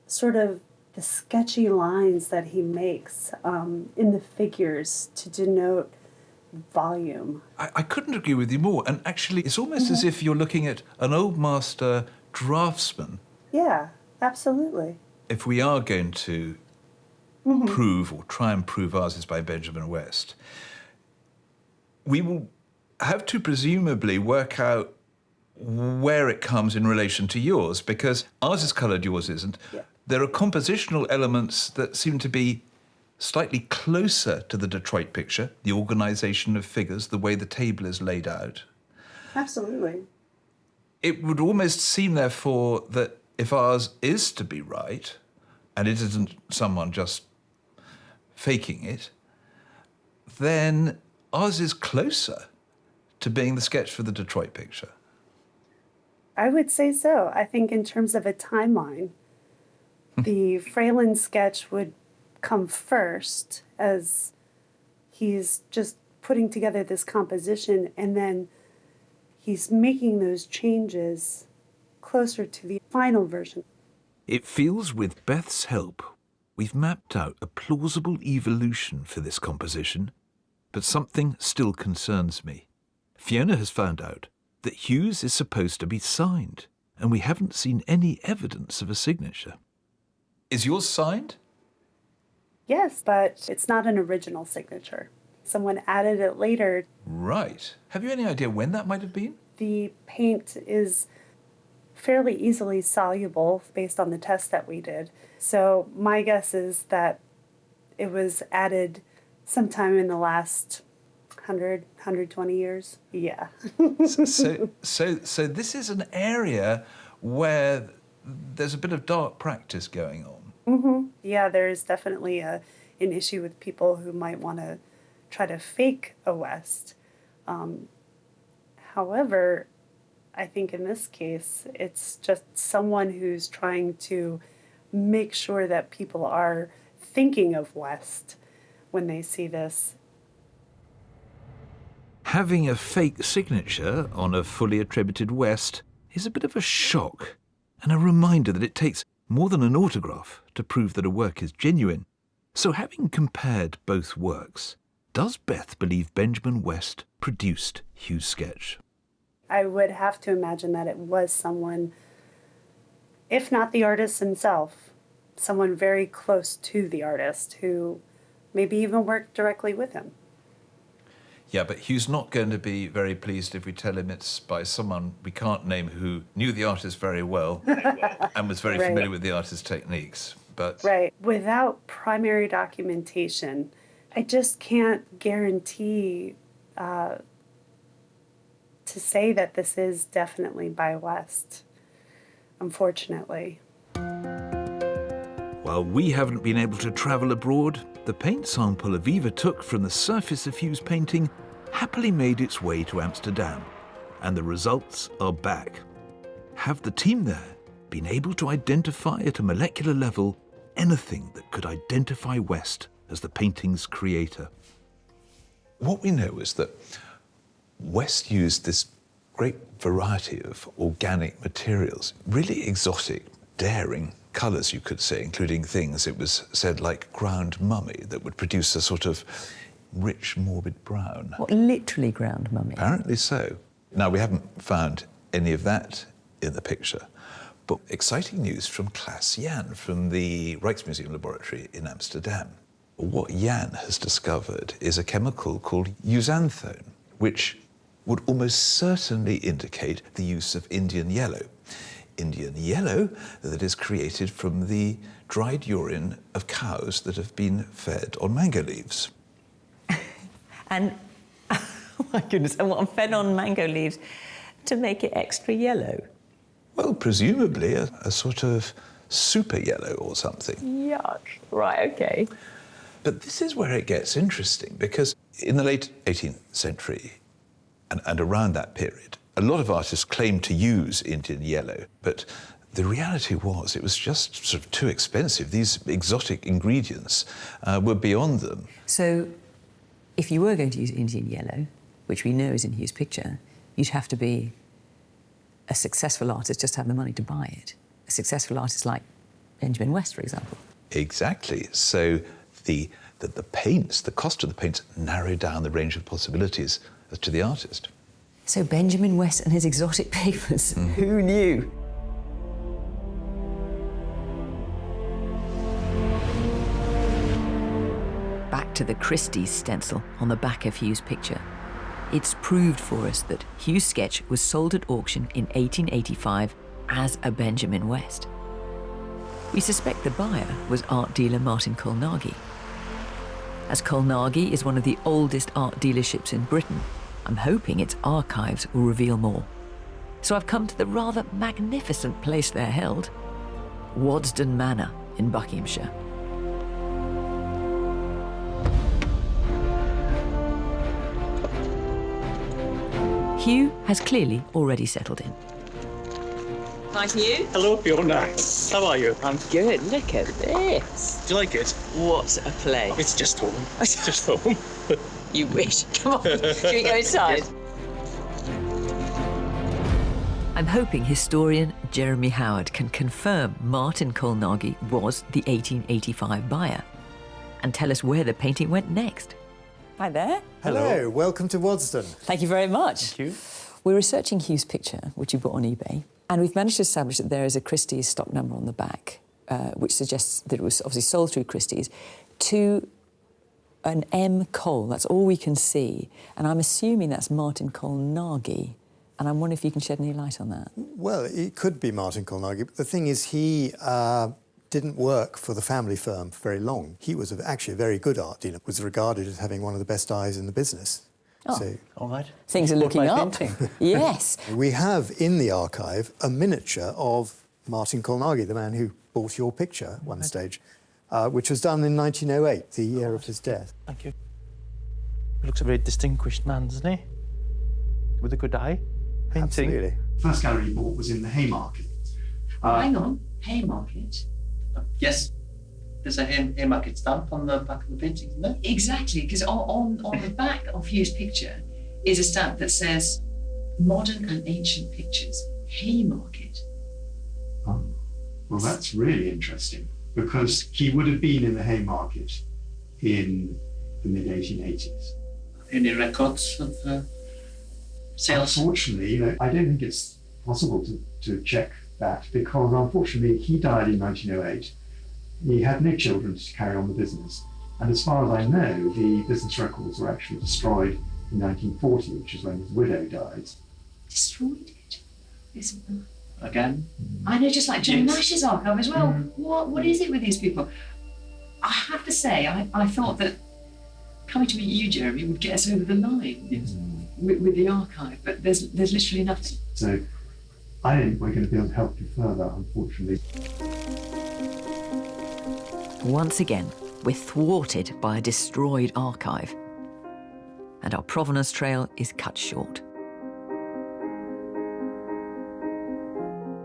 sort of the sketchy lines that he makes in the figures to denote volume.
I couldn't agree with you more. And actually, it's almost as if you're looking at an old master draftsman.
Yeah, absolutely.
If we are going to prove or try and prove ours is by Benjamin West, we will have to presumably work out where it comes in relation to yours, because ours is coloured, yours isn't.
Yeah.
There are compositional elements that seem to be slightly closer to the Detroit picture, the organisation of figures, the way the table is laid out.
Absolutely.
It would almost seem, therefore, that if ours is to be right, and it isn't someone just faking it, then ours is closer to being the sketch for the Detroit picture.
I would say so. I think in terms of a timeline, the Fralin sketch would come first, as he's just putting together this composition, and then he's making those changes closer to the final version.
It feels with Beth's help, we've mapped out a plausible evolution for this composition, but something still concerns me. Fiona has found out that Hugh's is supposed to be signed, and we haven't seen any evidence of a signature.
Is yours signed?
Yes, but it's not an original signature. Someone added it later.
Right. Have you any idea when that might have been?
The paint is fairly easily soluble based on the test that we did. So my guess is that it was added sometime in the last 120 years. Yeah.
so this is an area where there's a bit of dark practice going on.
Yeah, there's definitely an issue with people who might want to try to fake a West. However, I think in this case, it's just someone who's trying to make sure that people are thinking of West when they see this.
Having a fake signature on a fully attributed West is a bit of a shock, and a reminder that it takes more than an autograph to prove that a work is genuine. So having compared both works, does Beth believe Benjamin West produced Hugh's sketch?
I would have to imagine that it was someone, if not the artist himself, someone very close to the artist who maybe even worked directly with him.
Yeah, but Hugh's not going to be very pleased if we tell him it's by someone we can't name who knew the artist very well and was very familiar with the artist's techniques. But
right. Without primary documentation, I just can't guarantee to say that this is definitely by West, unfortunately.
While we haven't been able to travel abroad, the paint sample Aviva took from the surface of Hugh's painting happily made its way to Amsterdam, and the results are back. Have the team there been able to identify at a molecular level anything that could identify West as the painting's creator?
what we know is that West used this great variety of organic materials, really exotic, daring colours, you could say, including things, it was said, like ground mummy, that would produce a sort of rich, morbid brown.
What, literally ground mummy?
Apparently so. Now, we haven't found any of that in the picture, but exciting news from Klaas Jan from the Rijksmuseum Laboratory in Amsterdam. What Jan has discovered is a chemical called euxanthone, which would almost certainly indicate the use of Indian yellow. Indian yellow that is created from the dried urine of cows that have been fed on mango leaves.
And, oh my goodness, and what, I'm fed on mango leaves to make it extra yellow?
Well, presumably a sort of super yellow or something.
Yuck. Right, OK.
But this is where it gets interesting, because in the late 18th century and around that period, a lot of artists claimed to use Indian yellow, but the reality was it was just sort of too expensive. These exotic ingredients were beyond them.
So if you were going to use Indian yellow, which we know is in Hugh's picture, you'd have to be a successful artist, just to have the money to buy it. A successful artist like Benjamin West, for example.
Exactly. So the paints, the cost of the paints, narrowed down the range of possibilities as to the artist.
So Benjamin West and his exotic pigments, who knew? Back to the Christies stencil on the back of Hugh's picture. It's proved for us that Hugh's sketch was sold at auction in 1885 as a Benjamin West. We suspect the buyer was art dealer Martin Kolnagi. As Kolnagi is one of the oldest art dealerships in Britain, I'm hoping its archives will reveal more. So I've come to the rather magnificent place they're held, Wadston Manor in Buckinghamshire. Hugh has clearly already settled in.
Nice to you.
Hello, Fiona. How are you?
I'm good. Look at this.
Do you like it?
What a place.
It's just home. It's just home.
You wish. Come on. Should we go inside? Yes.
I'm hoping historian Jeremy Howard can confirm Martin Kolnagi was the 1885 buyer and tell us where the painting went next.
Hi there.
Hello. Welcome to Wadston.
Thank you very much.
Thank you.
We're researching Hugh's picture, which you bought on eBay, and we've managed to establish that there is a Christies stock number on the back, which suggests that it was obviously sold through Christies to an M. Cole. That's all we can see, and I'm assuming that's Martin Kolnagi, and I'm wondering if you can shed any light on that.
Well, it could be Martin Kolnagi, but the thing is he didn't work for the family firm for very long. He was actually a very good art dealer, was regarded as having one of the best eyes in the business.
Oh,
so,
all right.
Things are looking up. Yes.
We have in the archive a miniature of Martin Kolnagi, the man who bought your picture at one stage, which was done in 1908, the year of his death.
Thank you. He looks a very distinguished man, doesn't he? With a good eye. Painting.
Absolutely.
The first gallery you bought was in the Haymarket.
Hang on. Haymarket?
Yes. There's a Haymarket stamp on the back of the painting, isn't there?
Exactly, because on the back of Hugh's picture is a stamp that says Modern and Ancient Pictures, Haymarket.
Oh, well, that's really interesting, because he would have been in the Haymarket in the mid-1880s.
Any records of sales?
Unfortunately, I don't think it's possible to check that, because unfortunately he died in 1908, He had no children to carry on the business. And as far as I know, the business records were actually destroyed in 1940, which is when his widow died.
Destroyed it?
Again?
I know, just like John
Yes.
Nash's archive as well. What is it with these people? I have to say, I thought that coming to meet you, Jeremy, would get us over the line with the archive, but there's literally nothing.
So I think we're going to be able to help you further, unfortunately.
Once again, we're thwarted by a destroyed archive, and our provenance trail is cut short.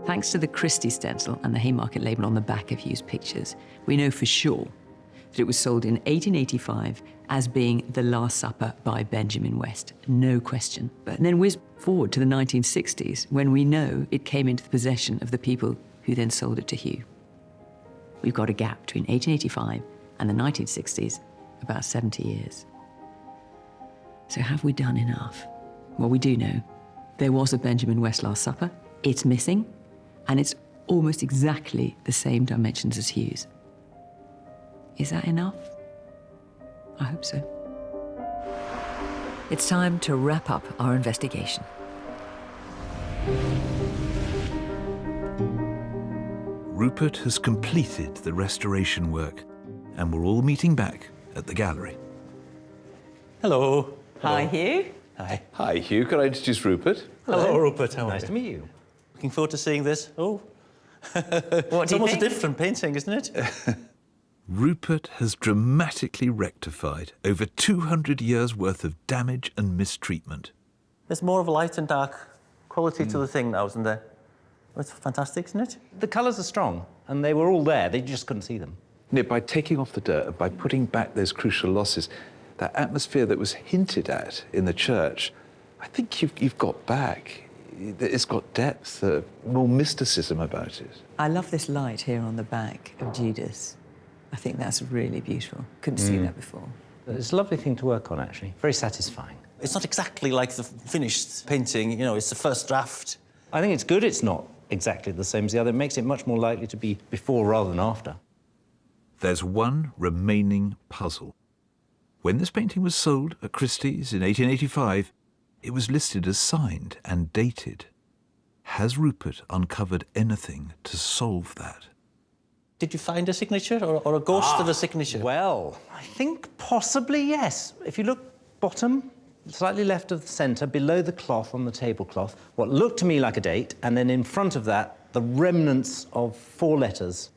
Thanks to the Christies stencil and the Haymarket label on the back of Hugh's pictures, we know for sure that it was sold in 1885 as being The Last Supper by Benjamin West, no question. But then whiz forward to the 1960s, when we know it came into the possession of the people who then sold it to Hugh. We've got a gap between 1885 and the 1960s, about 70 years. So have we done enough? Well, we do know there was a Benjamin West Last Supper, it's missing, and it's almost exactly the same dimensions as Hugh's. Is that enough? I hope so. It's time to wrap up our investigation.
Rupert has completed the restoration work, and we're all meeting back at the gallery.
Hello.
Hi, Hugh.
Hi.
Hi, Hugh. Could I introduce Rupert?
Hello, Rupert. How are
Nice
you?
to meet you.
Looking forward to seeing this. Oh.
What
It's
do you
almost
think?
a different painting, isn't it?
Rupert has dramatically rectified over 200 years' worth of damage and mistreatment.
There's more of a light and dark quality to the thing now, isn't there? It's fantastic, isn't it?
The colours are strong, and they were all there. They just couldn't see them.
Yeah, by taking off the dirt, by putting back those crucial losses, that atmosphere that was hinted at in the church, I think you've got back. It's got depth, more mysticism about it.
I love this light here on the back of Judas. I think that's really beautiful. Couldn't see that before.
It's a lovely thing to work on, actually. Very satisfying.
It's not exactly like the finished painting, you know, it's the first draft.
I think it's good it's not exactly the same as the other. It makes it much more likely to be before rather than after.
There's one remaining puzzle. When this painting was sold at Christie's in 1885, it was listed as signed and dated. Has Rupert uncovered anything to solve that?
Did you find a signature or a ghost of a signature?
Well, I think possibly yes. If you look bottom, slightly left of the centre, below the cloth on the tablecloth, what looked to me like a date, and then in front of that, the remnants of 4 letters.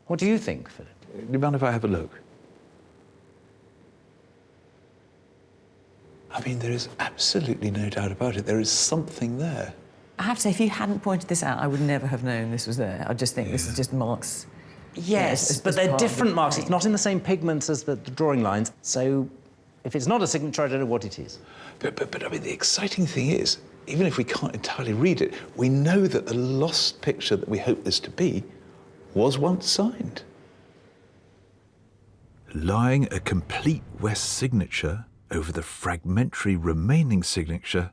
What do you think, Philip?
Do you mind if I have a look? I mean, there is absolutely no doubt about it. There is something there.
I have to say, if you hadn't pointed this out, I would never have known this was there. I just think this is just marks.
Yes, but they're different marks. It's not in the same pigments as the drawing lines. So if it's not a signature, I don't know what it is.
But I mean, the exciting thing is, even if we can't entirely read it, we know that the lost picture that we hope this to be was once signed.
Lying a complete West signature over the fragmentary remaining signature,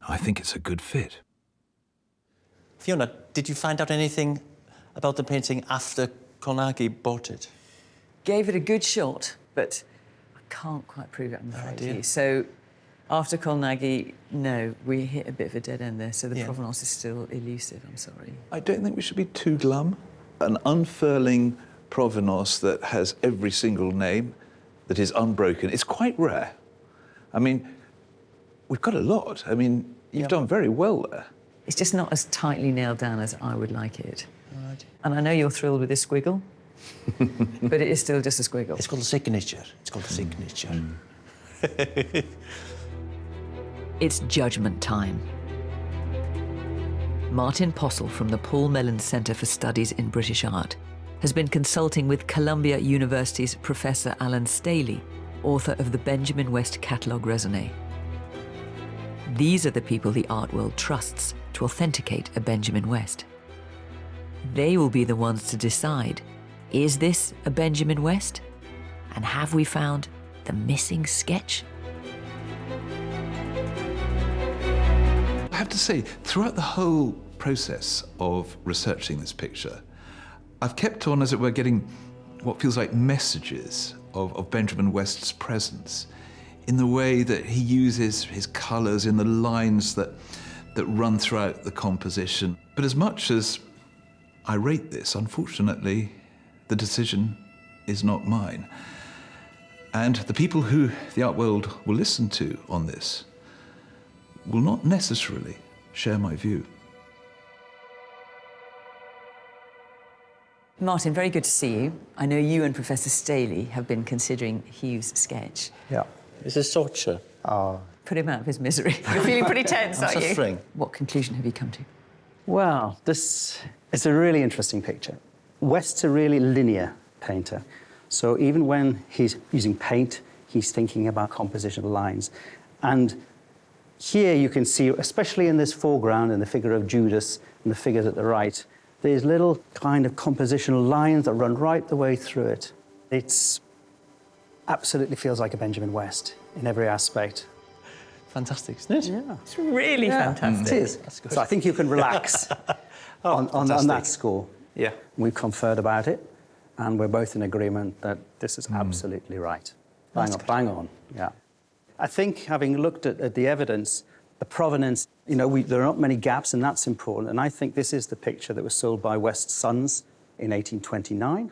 I think it's a good fit.
Fiona, did you find out anything about the painting after Kolnagi bought it?
Gave it a good shot, but I can't quite prove it, I'm afraid.
dear.
So after Kolnagi, no, we hit a bit of a dead end there, so the
Yeah.
provenance is still elusive, I'm sorry.
I don't think we should be too glum. An unfurling provenance that has every single name, that is unbroken, it's quite rare. I mean, we've got a lot. I mean, you've done very well there.
It's just not as tightly nailed down as I would like it. Right. And I know you're thrilled with this squiggle, but it is still just a squiggle.
It's called a signature. It's called a signature.
It's Judgement Time. Martin Postle from the Paul Mellon Centre for Studies in British Art has been consulting with Columbia University's Professor Alan Staley, author of the Benjamin West Catalogue Raisonné. These are the people the art world trusts to authenticate a Benjamin West. They will be the ones to decide, is this a Benjamin West? And have we found the missing sketch?
I have to say, throughout the whole process of researching this picture,
I've kept on, as it were, getting what feels like messages of Benjamin West's presence in the way that he uses his colours, in the lines that run throughout the composition. But as much as I rate this, unfortunately, the decision is not mine. And the people who the art world will listen to on this will not necessarily share my view.
Martin, very good to see you. I know you and Professor Staley have been considering Hugh's sketch.
Yeah. This is torture.
Put him out of his misery. You're feeling pretty tense, aren't you?
suffering.
What conclusion have you come to?
Well, this is a really interesting picture. West's a really linear painter. So even when he's using paint, he's thinking about compositional lines. And here you can see, especially in this foreground, in the figure of Judas and the figures at the right, there's little kind of compositional lines that run right the way through it. It's absolutely feels like a Benjamin West in every aspect.
Fantastic, isn't it?
Yeah.
It's really fantastic.
It is.
That's good.
So I think you can relax on that score.
Yeah.
We've conferred about it, and we're both in agreement that this is absolutely right. Bang on, yeah. I think, having looked at the evidence, the provenance, you know, there are not many gaps, and that's important. And I think this is the picture that was sold by West's sons in 1829,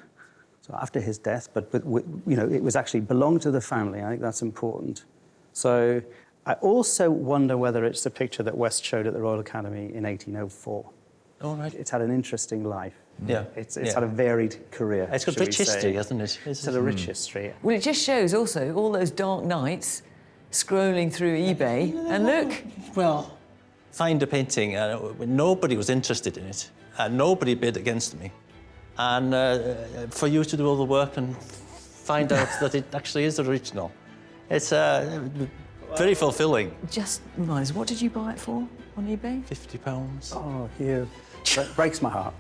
so after his death. But you know, it was actually belonged to the family. I think that's important. So I also wonder whether it's the picture that West showed at the Royal Academy in 1804.
All right.
It's had an interesting life.
Yeah.
It's had a varied career.
It's got
shall
rich
we say.
history, hasn't it?
It's had a rich history.
Well, it just shows also all those dark nights scrolling through eBay, and look.
Well, find a painting, nobody was interested in it, and nobody bid against me. And for you to do all the work and find out that it actually is original, it's very fulfilling.
Just remind us, what did you buy it for on eBay?
£50.
Oh, Hugh, that breaks my heart.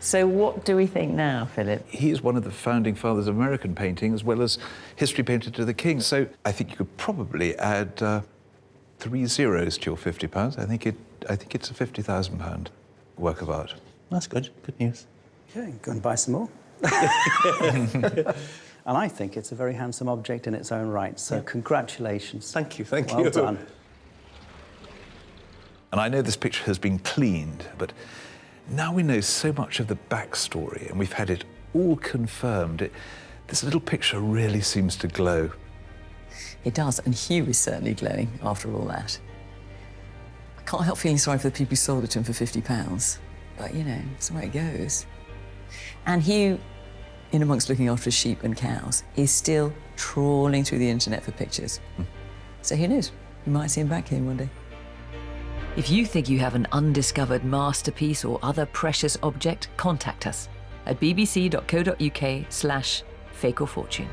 So what do we think now, Philip?
He is one of the founding fathers of American painting, as well as history painter to the king. So I think you could probably add 3 zeros to your £50. I think it's a £50,000 work of art.
That's good. Good news.
Okay, go and buy some more. And I think it's a very handsome object in its own right. So congratulations.
Thank you. Thank
you.
you.
Well done.
And I know this picture has been cleaned, but now we know so much of the backstory, and we've had it all confirmed. This little picture really seems to glow.
It does, and Hugh is certainly glowing after all that. I can't help feeling sorry for the people who sold it to him for £50, but, you know, it's the way it goes. And Hugh, in amongst looking after his sheep and cows, is still trawling through the internet for pictures. So who knows? You might see him back here one day.
If you think you have an undiscovered masterpiece or other precious object, contact us at bbc.co.uk/fakeorfortune.